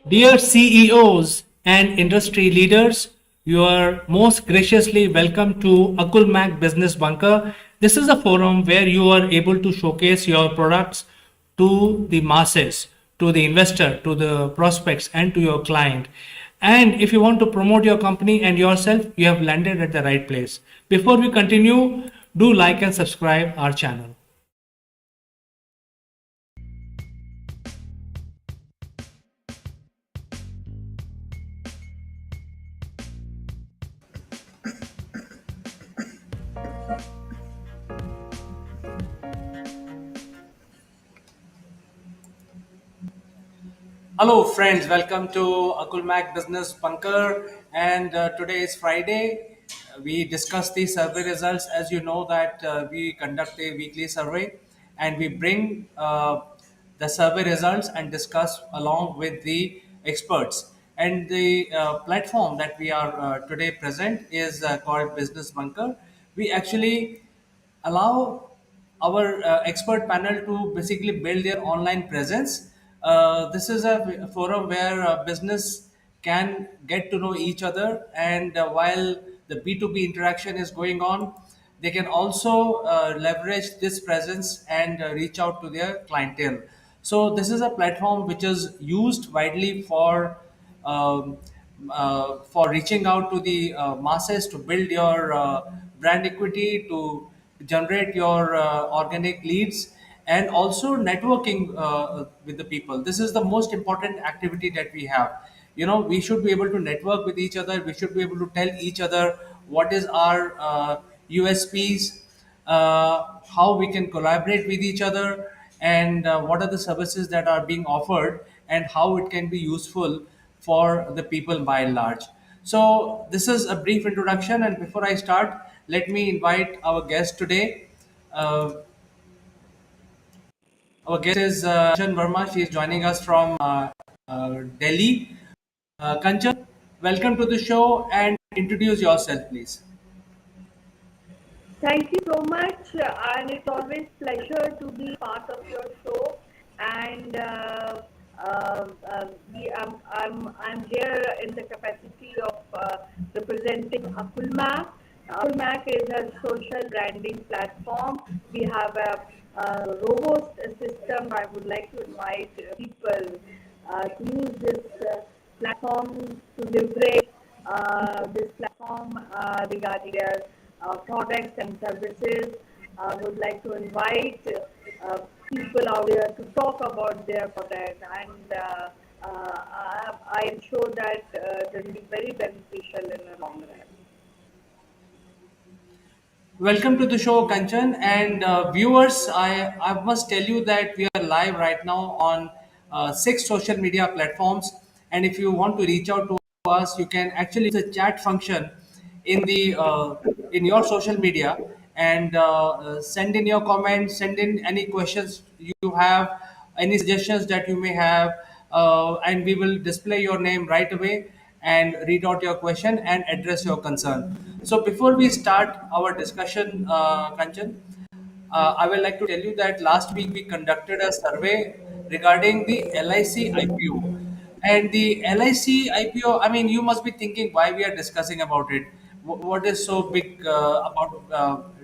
Dear CEOs and industry leaders, you are most graciously welcome to Akul Mac Business Bunker. This is a forum where you are able to showcase your products to the masses, to the investor, to the prospects, and to your client. And if you want to promote your company and yourself, you have landed at the right place. Before we continue, do like and subscribe our channel. Hello, friends. Welcome to Akul Mac Business Bunker. And today is Friday. We discuss the survey results. As you know, that we conduct a weekly survey, and we bring the survey results and discuss along with the experts. And the platform that we are today present is called Business Bunker. We actually allow our expert panel to basically build their online presence. This is a forum where business can get to know each other, and while the B2B interaction is going on, they can also leverage this presence and reach out to their clientele. So, this is a platform which is used widely um, for reaching out to the masses to build your brand equity, to generate your organic leads, and also networking with the people. This is the most important activity that we have. We should be able to network with each other. We should be able to tell each other what is our USPs, how we can collaborate with each other, and what are the services that are being offered, and how it can be useful for the people by and large. So, this is a brief introduction, and before I start, let me invite our guest today. Uh, our guest is Kanchan Verma. She is joining us from Delhi. Kanchan, welcome to the show and introduce yourself, please. Thank you so much, and it's always pleasure to be part of your show. And I'm here in the capacity of representing Akulma. Akulmac is a social branding platform. We have a robust system. I would like to invite people to use this platform to leverage this platform regarding their products and services. I would like to invite people out there to talk about their product, and I am sure that it will be very beneficial in the long run. Welcome to the show, Kanchan. And viewers, I must tell you that we are live right now on six social media platforms. And if you want to reach out to us, you can actually use the chat function in your social media and send in your comments, send in any questions you have, any suggestions that you may have, and we will display your name right away and read out your question and address your concern. So before we start our discussion, Kanchan, I would like to tell you that last week we conducted a survey regarding the LIC IPO. And the LIC IPO, I mean, you must be thinking why we are discussing about it. What is so big about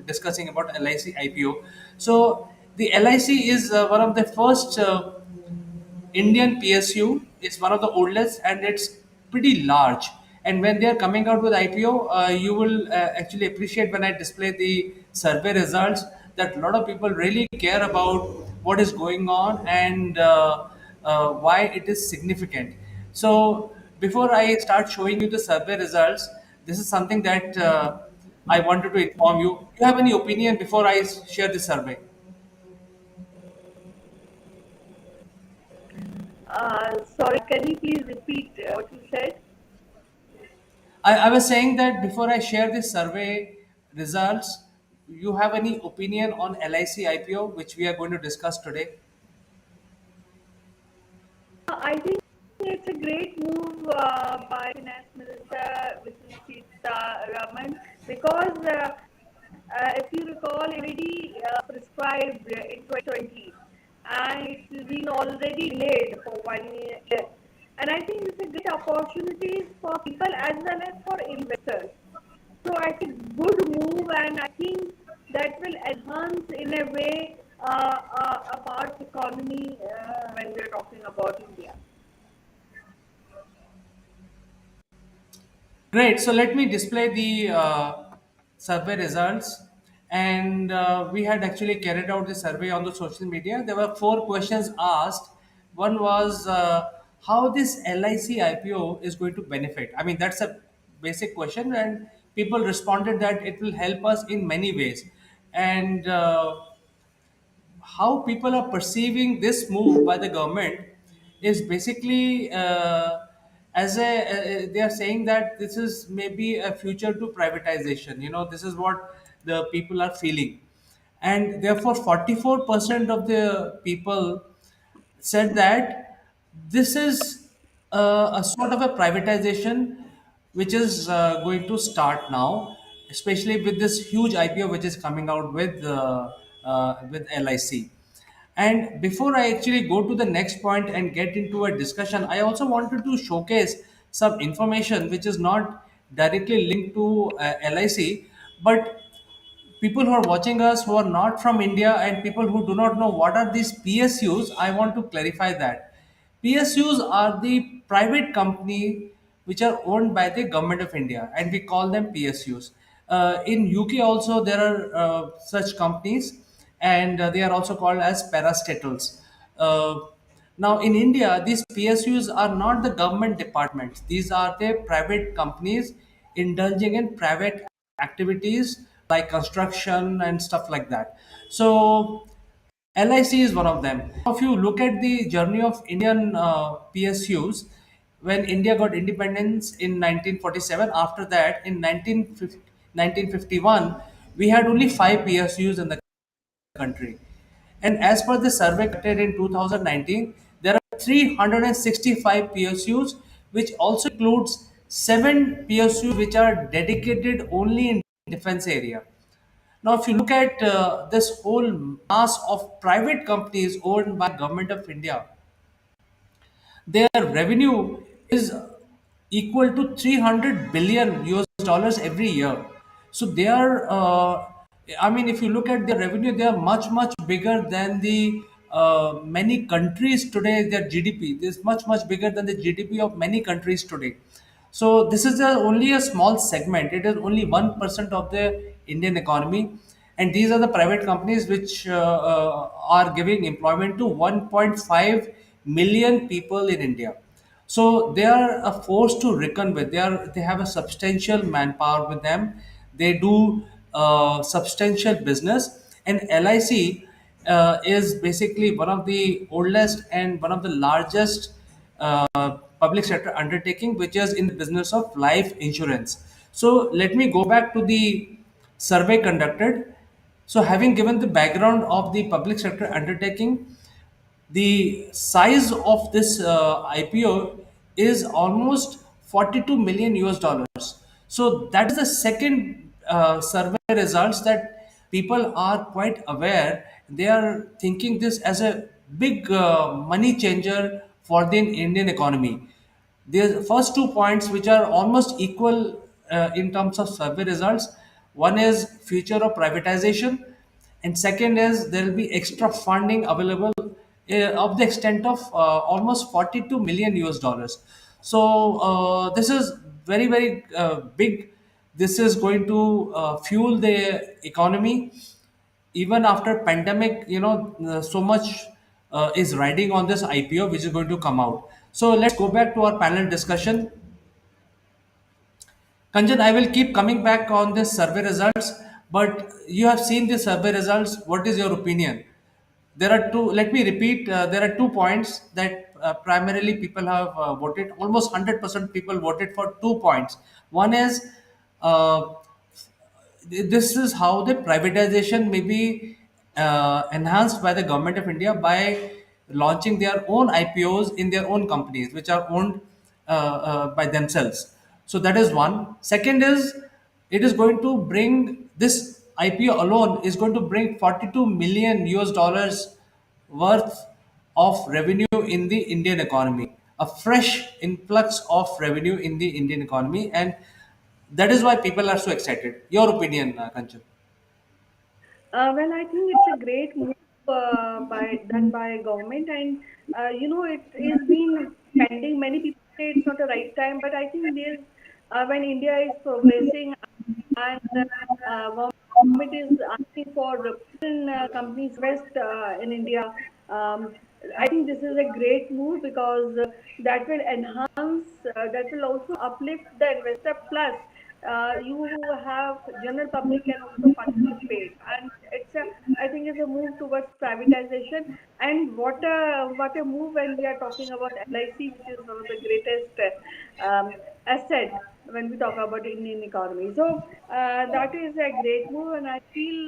discussing about LIC IPO? So the LIC is one of the first Indian PSU. Is one of the oldest and it's pretty large. And when they are coming out with IPO, you will actually appreciate when I display the survey results that a lot of people really care about what is going on and why it is significant. So before I start showing you the survey results, this is something that I wanted to inform you. Do you have any opinion before I share the survey? Sorry, can you please repeat what you said? I was saying that before I share the survey results, you have any opinion on LIC IPO, which we are going to discuss today? I think it's a great move by Finance Minister Mrs. Raman, because if you recall, it already prescribed in 2020, and it's been already delayed for 1 year. And I think it's a great opportunity for people as well as for investors. So I think good move, and I think that will enhance in a way a part economy when we're talking about India. Great. So let me display the survey results. And we had actually carried out the survey on the social media. There were four questions asked. One was how this LIC IPO is going to benefit. I mean, that's a basic question, and people responded that it will help us in many ways. And how people are perceiving this move by the government is basically as they are saying that this is maybe a future to privatization. This is what the people are feeling, and therefore 44% of the people said that this is a sort of a privatization which is going to start now, especially with this huge IPO which is coming out with LIC. And before I actually go to the next point and get into a discussion, I also wanted to showcase some information which is not directly linked to LIC, but people who are watching us who are not from India and people who do not know what are these PSUs, I want to clarify that. PSUs are the private company which are owned by the government of India, and we call them PSUs. In UK also there are such companies, and they are also called as parastatals. Uh, Now, in India, these PSUs are not the government departments. These are the private companies indulging in private activities like construction and stuff like that. So, LIC is one of them. If you look at the journey of Indian PSUs, when India got independence in 1947, after that, in 1951, we had only five PSUs in the country. And as per the survey conducted in 2019, there are 365 PSUs, which also includes seven PSUs which are dedicated only in defense area. Now, if you look at this whole mass of private companies owned by government of India, their revenue is equal to 300 billion US dollars every year. So they are, I mean, if you look at their revenue, they are much, much bigger than the many countries today. Their GDP is much, much bigger than the GDP of many countries today. So this is only a small segment. It is only 1% of the Indian economy, and these are the private companies which are giving employment to 1.5 million people in India. So they are a force to reckon with. They have a substantial manpower with them. They do substantial business, and LIC is basically one of the oldest and one of the largest public sector undertaking which is in the business of life insurance. So let me go back to the survey conducted. So having given the background of the public sector undertaking, the size of this IPO is almost 42 million US dollars. So that is the second survey results that people are quite aware. They are thinking this as a big money changer for the Indian economy. The first 2 points, which are almost equal in terms of survey results, one is future of privatization, and second is there will be extra funding available of the extent of almost 42 million US dollars. So this is very, very big. This is going to fuel the economy even after pandemic. So much is riding on this IPO which is going to come out. So let's go back to our panel discussion. Kanjan, I will keep coming back on this survey results, but you have seen the survey results. What is your opinion? There are two, let me repeat, there are 2 points that primarily people have voted. Almost 100% people voted for 2 points. One is uh, this is how the privatization may be enhanced by the government of India by launching their own IPOs in their own companies, which are owned by themselves. So that is one. Second is it is going to bring this IPO alone is going to bring 42 million US dollars worth of revenue in the Indian economy. a fresh influx of revenue in the Indian economy, and that is why people are so excited. Your opinion, Kanchan? Well, I think it's a great move by done by government, and it is been pending. Many people say it's not the right time, but I think there's when India is progressing and government is asking for foreign companies invest in India. Um, I think this is a great move because that will enhance, that will also uplift the investor. Plus, you have general public can also participate, and I think it's a move towards privatization. And what a move when we are talking about LIC, which is one of the greatest asset when we talk about Indian economy. So that is a great move, and I feel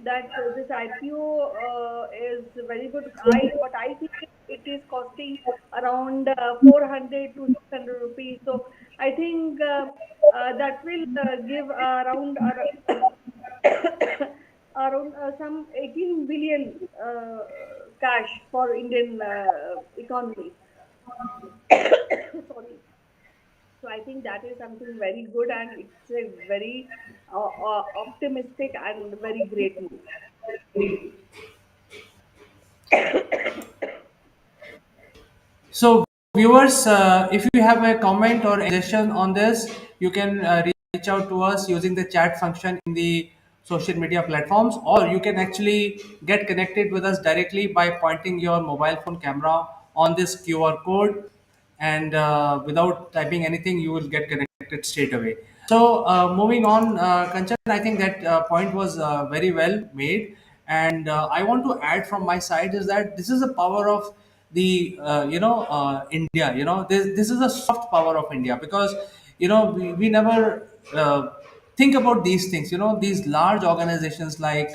that this IPO is very good. I think it is costing around 400 to 600 rupees. So I think that will give around some 18 billion cash for Indian economy. Sorry. So I think that is something very good, and it's a very optimistic and very great move. So, viewers, if you have a comment or suggestion on this, you can reach out to us using the chat function in the social media platforms, or you can actually get connected with us directly by pointing your mobile phone camera on this QR code, and without typing anything, you will get connected straight away. So, moving on, Kanchan, I think that point was very well made, and I want to add from my side is that this is the power of the India. This is a soft power of India, because we never think about these things. These large organizations like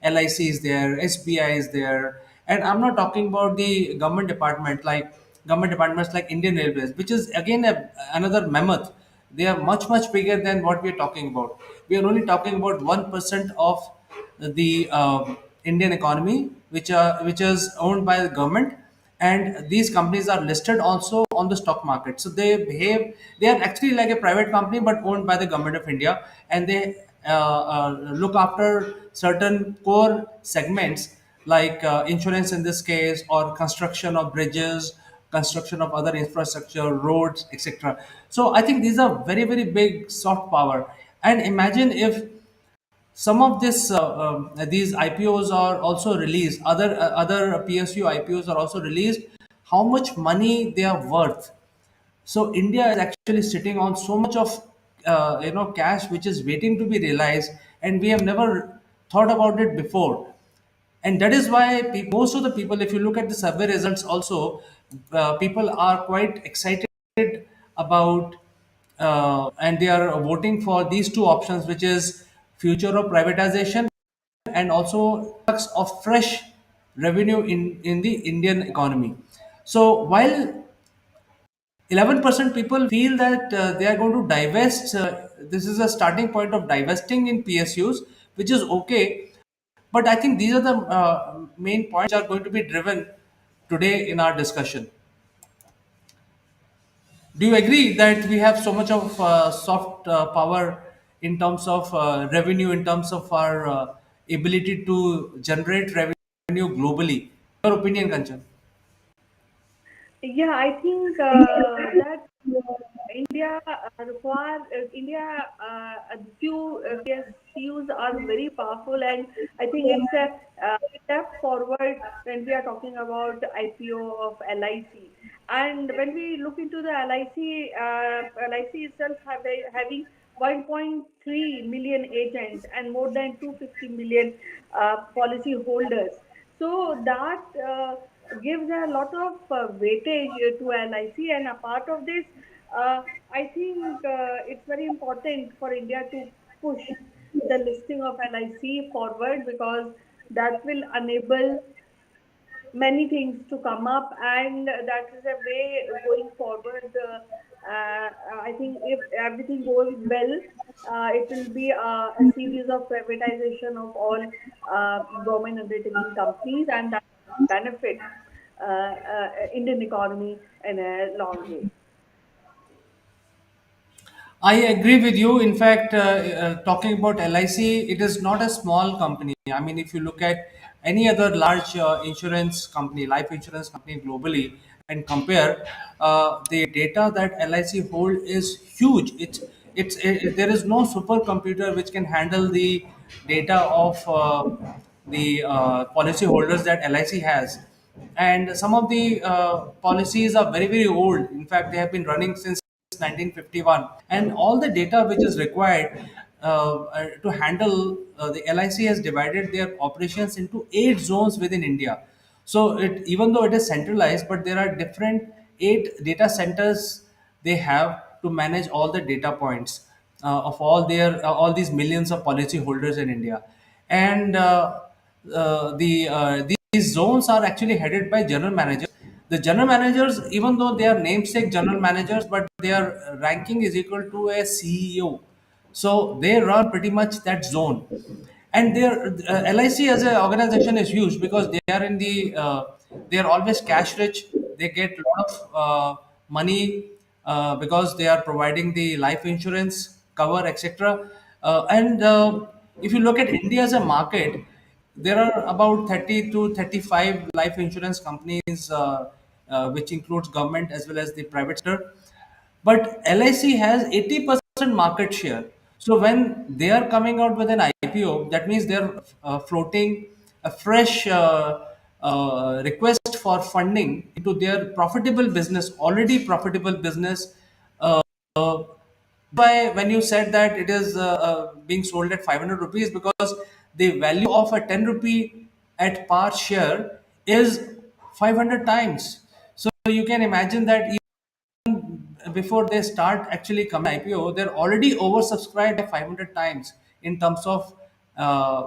LIC is there, SBI is there, and I'm not talking about the government departments like Indian Railways, which is again another mammoth. They are much much bigger than what we are talking about. We are only talking about 1% of the Indian economy, which is owned by the government, and these companies are listed also on the stock market. So they are actually like a private company but owned by the government of India, and they look after certain core segments like insurance in this case, or construction of bridges, construction of other infrastructure, roads, etc. So I think these are very very big soft power. And imagine if some of these IPOs are also released. Other PSU IPOs are also released. How much money they are worth? So India is actually sitting on so much of cash which is waiting to be realized, and we have never thought about it before. And that is why most of the people, if you look at the survey results, also people are quite excited about, and they are voting for these two options, which is future of privatization and also influx of fresh revenue in the Indian economy. So while 11% people feel that they are going to divest. This is a starting point of divesting in PSUs, which is okay. But I think these are the main points which are going to be driven today in our discussion. Do you agree that we have so much of soft power in terms of revenue, in terms of our ability to generate revenue globally? Your opinion, Kanchan? Yeah, I think that India, a few PSUs are very powerful, and I think it's a step forward when we are talking about IPO of LIC. And when we look into the LIC itself having 1.3 million agents and more than 250 million policy holders. So that gives a lot of weightage to LIC, and a part of this, I think it's very important for India to push the listing of LIC forward, because that will enable many things to come up, and that is a way going forward. I think if everything goes well, it will be a series of privatization of all government undertaking companies, and that benefit Indian economy in a long way. I agree with you. In fact, talking about LIC, it is not a small company. I mean, if you look at any other large insurance company, life insurance company globally, and compare, the data that LIC hold is huge. There is no supercomputer which can handle the data of the policy holders that LIC has. And some of the policies are very, very old. In fact, they have been running since 1951, and all the data which is required to handle the LIC has divided their operations into 8 zones within India. So it, even though it is centralized, but there are different 8 data centers they have to manage all the data points of all these millions of policy holders in India. And these zones are actually headed by general managers. The general managers, even though they are namesake general managers, but their ranking is equal to a CEO. So they run pretty much that zone. And their LIC as an organization is huge because they are always cash rich. They get a lot of money because they are providing the life insurance cover, etc. And if you look at India as a market, there are about 30 to 35 life insurance companies, which includes government as well as the private sector. But LIC has 80% market share. So when they are coming out with an IPO, that means they're floating a fresh request for funding into their profitable business, already profitable business. Uh, why when you said that it is being sold at 500 rupees, because the value of a 10 rupee at par share is 500 times. So you can imagine that before they start actually coming IPO, they're already oversubscribed by 500 times in terms of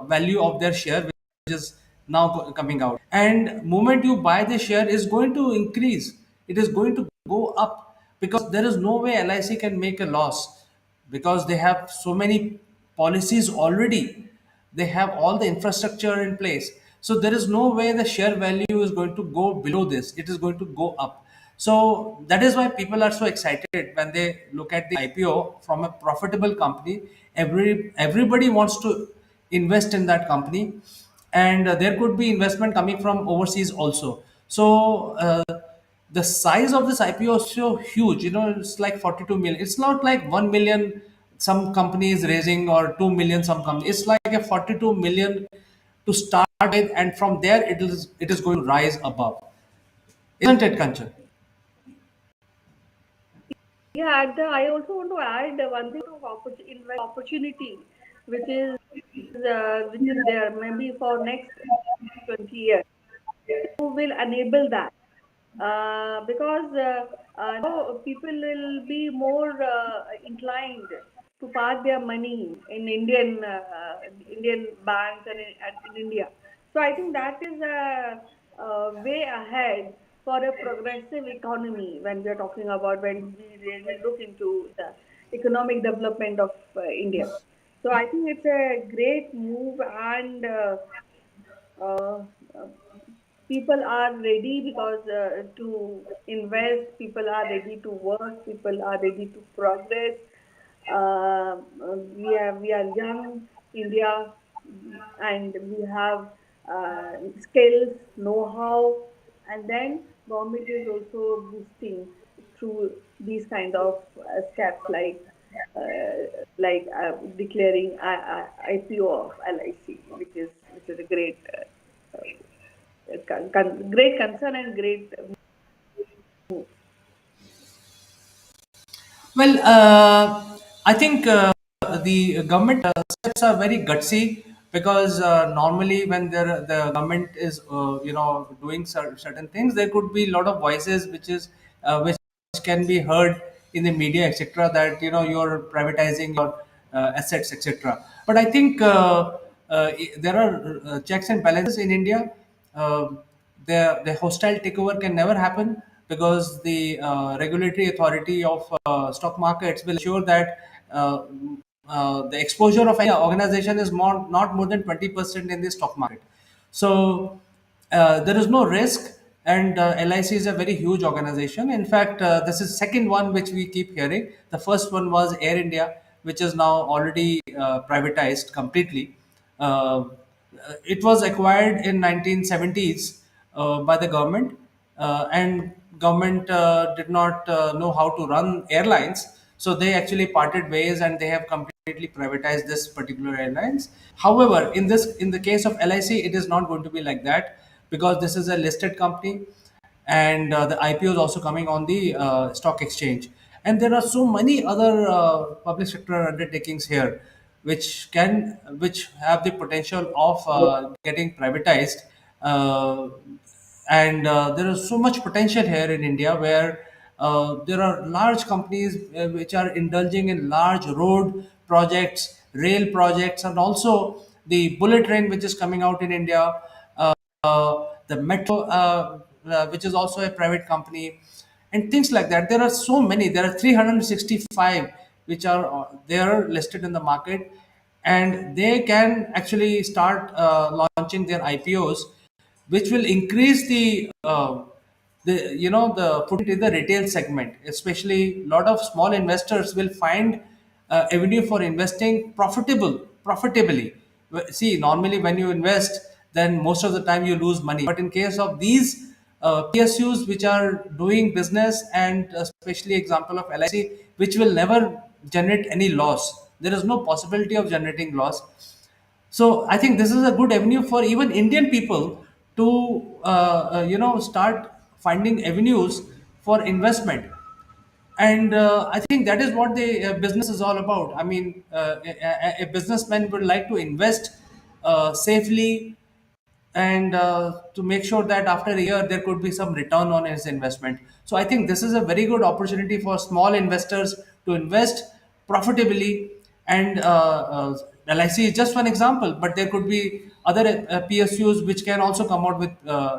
value of their share, which is now coming out. And moment you buy the share is going to increase. It is going to go up because there is no way LIC can make a loss because they have so many policies already. They have all the infrastructure in place. So there is no way the share value is going to go below this. It is going to go up. So that is why people are so excited when they look at the IPO from a profitable company. Everybody wants to invest in that company, and there could be investment coming from overseas also. So the size of this IPO is so huge. You know, it's like 42 million. It's not like 1 million some companies raising or 2 million some company. It's like a 42 million to start with, and from there it is going to rise above, isn't it, Kanchan? Yeah, I also want to add one thing of opportunity, which is there maybe for next 20 years. Who will enable that? Because now people will be more inclined to park their money in Indian banks and in India. So I think that is a way ahead for a progressive economy when we are talking about when we really look into the economic development of India. So I think it's a great move, and uh, uh, people are ready because to invest, people are ready to work, people are ready to progress. We are young India, and we have skills, know-how, and then government is also boosting through these kind of steps declaring IPO of LIC, which is a great concern and great move. Well, I think the government steps are very gutsy because normally when the government is doing certain things, there could be a lot of voices which can be heard in the media, etc. That you're privatizing your assets, etc. But I think there are checks and balances in India. Uh, the hostile takeover can never happen because the regulatory authority of stock markets will ensure that the exposure of any organization is not more than 20% in the stock market. So there is no risk And LIC is a very huge organization. In fact, this is second one which we keep hearing. The first one was Air India, which is now already privatized completely. Uh, it was acquired in 1970s by the government, and government did not know how to run airlines, so they actually parted ways and they have completely privatized this particular airlines. However, in the case of LIC, it is not going to be like that, because this is a listed company, and the IPO is also coming on the stock exchange. And there are so many other public sector undertakings here, which have the potential of getting privatized. Uh, and there is so much potential here in India, where there are large companies which are indulging in large road projects, rail projects, and also the bullet train which is coming out in India, the metro, which is also a private company, and things like that. There are so many. There are 365 which are there listed in the market, and they can actually start launching their IPOs, which will increase the footprint in the retail segment. Especially, a lot of small investors will find avenue for investing profitably. See, normally when you invest, then most of the time you lose money. But in case of these PSUs which are doing business, and especially example of LIC, which will never generate any loss. There is no possibility of generating loss. So I think this is a good avenue for even Indian people to start finding avenues for investment. And I think that is what the business is all about. I mean, a businessman would like to invest safely, and to make sure that after a year there could be some return on his investment. So I think this is a very good opportunity for small investors to invest profitably. And LIC is just one example, but there could be other PSUs which can also come out with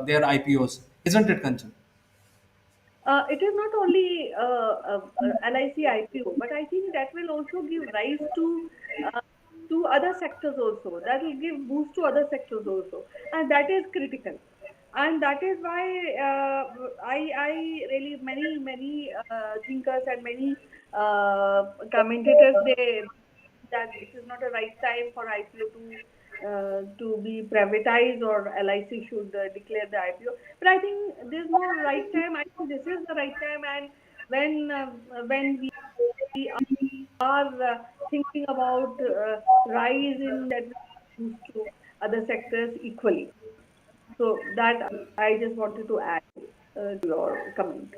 their IPOs, isn't it, Kanchan? It is not only LIC IPO, but I think that will also give rise uh, to other sectors also. That will give boost to other sectors also, and that is critical. And that is why I really many thinkers and many commentators, they that it is not a right time for IPO to be privatized, or LIC should declare the IPO. But I think there's no right time. I think this is the right time, and when we are thinking about rise in that boost to other sectors equally. So that I just wanted to add to your comment.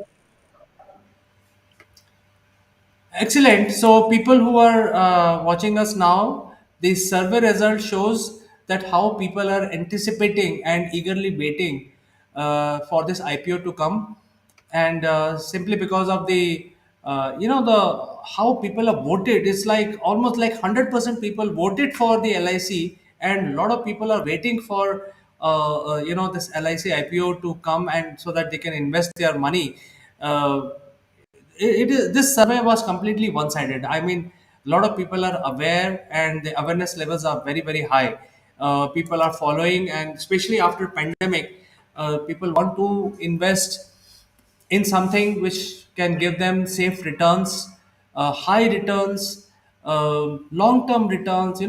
Excellent. So, people who are watching us now, the survey result shows that how people are anticipating and eagerly waiting for this IPO to come, and simply because of the the how people have voted. It's like almost like 100% people voted for the LIC, and a lot of people are waiting for this LIC IPO to come, and so that they can invest their money. Uh, it is, this survey was completely one sided. I mean, a lot of people are aware, and the awareness levels are very very high. People are following, and especially after pandemic, people want to invest in something which can give them safe returns, high returns, long term returns.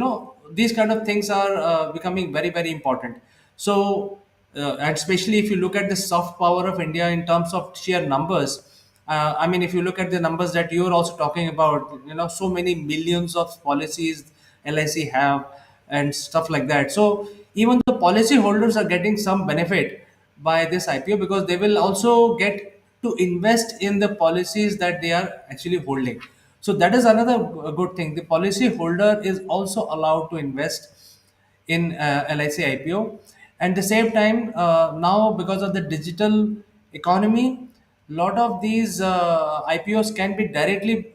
These kind of things are becoming very very important. So and especially if you look at the soft power of India in terms of sheer numbers. I mean, if you look at the numbers that you're also talking about, so many millions of policies LIC have, and stuff like that. So even the policy holders are getting some benefit by this IPO, because they will also get to invest in the policies that they are actually holding. So that is another good thing. The policy holder is also allowed to invest in LIC IPO. And the same time, now because of the digital economy, lot of these IPOs can be directly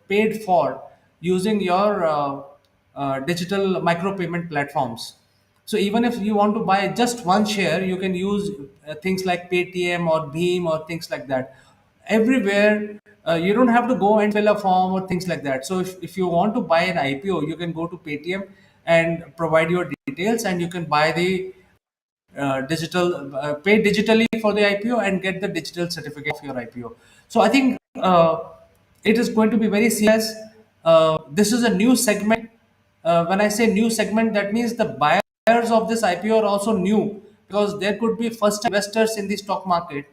paid for using your digital micro payment platforms. So even if you want to buy just one share, you can use things like Paytm or Beam or things like that. Everywhere, you don't have to go and fill a form or things like that. So if you want to buy an IPO, you can go to Paytm and provide your details, and you can buy the pay digitally for the IPO and get the digital certificate of your IPO. So I think it is going to be very serious. This is a new segment. When I say new segment, that means the buyers of this IPO are also new, because there could be first investors in the stock market.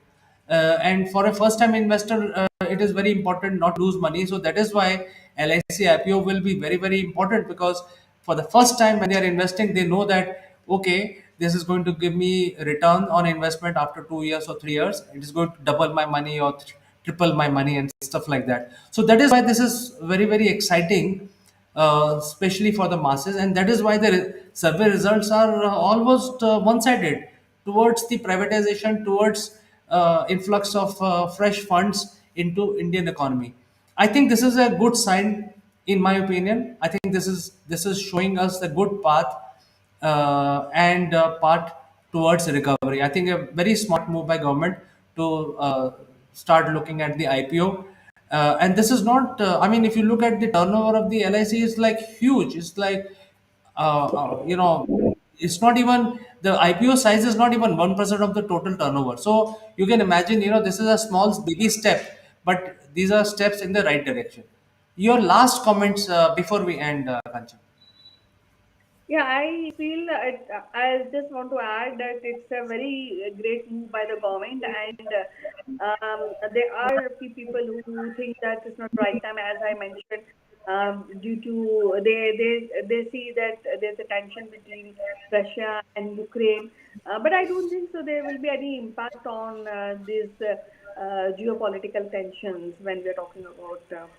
And for a first time investor, it is very important not to lose money. So that is why LIC IPO will be very, very important, because for the first time when they are investing, they know that, okay, this is going to give me a return on investment after 2 years or 3 years. It is going to double my money or triple my money and stuff like that. So that is why this is very, very exciting, especially for the masses, and that is why the survey results are almost one-sided towards the privatization, towards influx of fresh funds into Indian economy. I think this is a good sign, in my opinion. I think this is showing us the good path, and path towards recovery. I think a very smart move by government to start looking at the IPO. And this is not, I mean, if you look at the turnover of the LIC, it's like huge. It's like, it's not even, the IPO size is not even 1% of the total turnover. So you can imagine, this is a small, biggie step, but these are steps in the right direction. Your last comments before we end, Kanchan. Yeah, I feel I just want to add that it's a very great move by the government, and there are few people who think that it's not right time, as I mentioned, due to they see that there's a tension between Russia and Ukraine, but I don't think so. There will be any impact on these geopolitical tensions when we're talking about.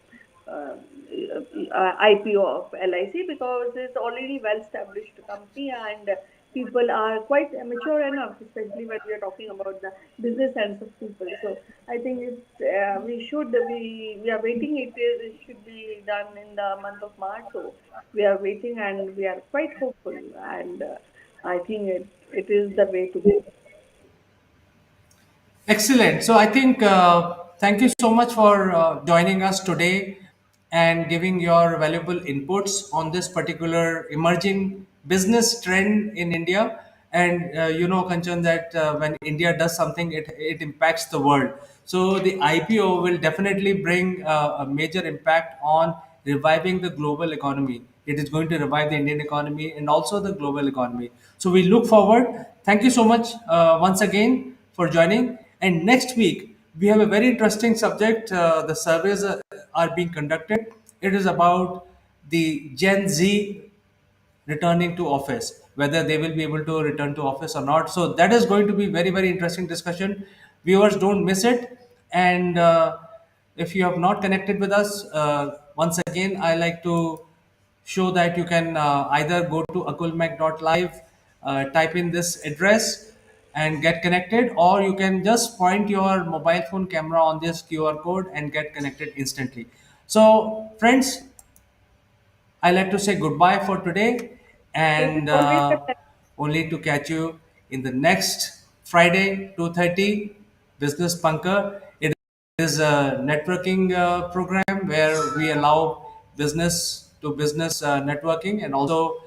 IPO of LIC, because it's already well established company, and people are quite mature enough, especially when we are talking about the business sense of people. So I think we are waiting. It should be done in the month of March. So we are waiting and we are quite hopeful, and I think it is the way to go. Excellent. So I think, thank you so much for joining us today and giving your valuable inputs on this particular emerging business trend in India. And Kanchan, that when India does something, it impacts the world. So the IPO will definitely bring a major impact on reviving the global economy. It is going to revive the Indian economy and also the global economy. So we look forward. Thank you so much once again for joining. And next week, we have a very interesting subject. The surveys are being conducted. It is about the Gen Z returning to office, whether they will be able to return to office or not. So that is going to be very, very interesting discussion. Viewers, don't miss it. And if you have not connected with us, once again, I like to show that you can either go to akulmac.live, type in this address and get connected, or you can just point your mobile phone camera on this QR code and get connected instantly. So friends, I like to say goodbye for today, It is and always a only to catch you in the next Friday, 2:30, Business Punker. It is a networking program where we allow business to business networking, and also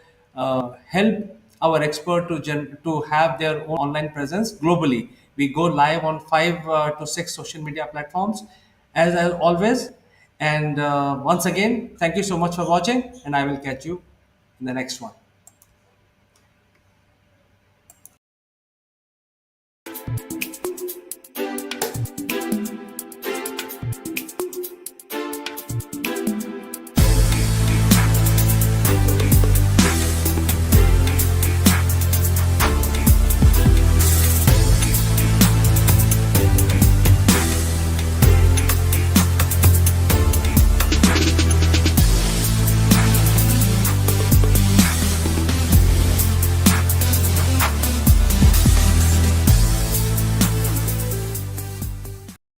help our expert to have their own online presence globally. We go live on 5 to 6 social media platforms, as always. And once again, thank you so much for watching, and I will catch you in the next one.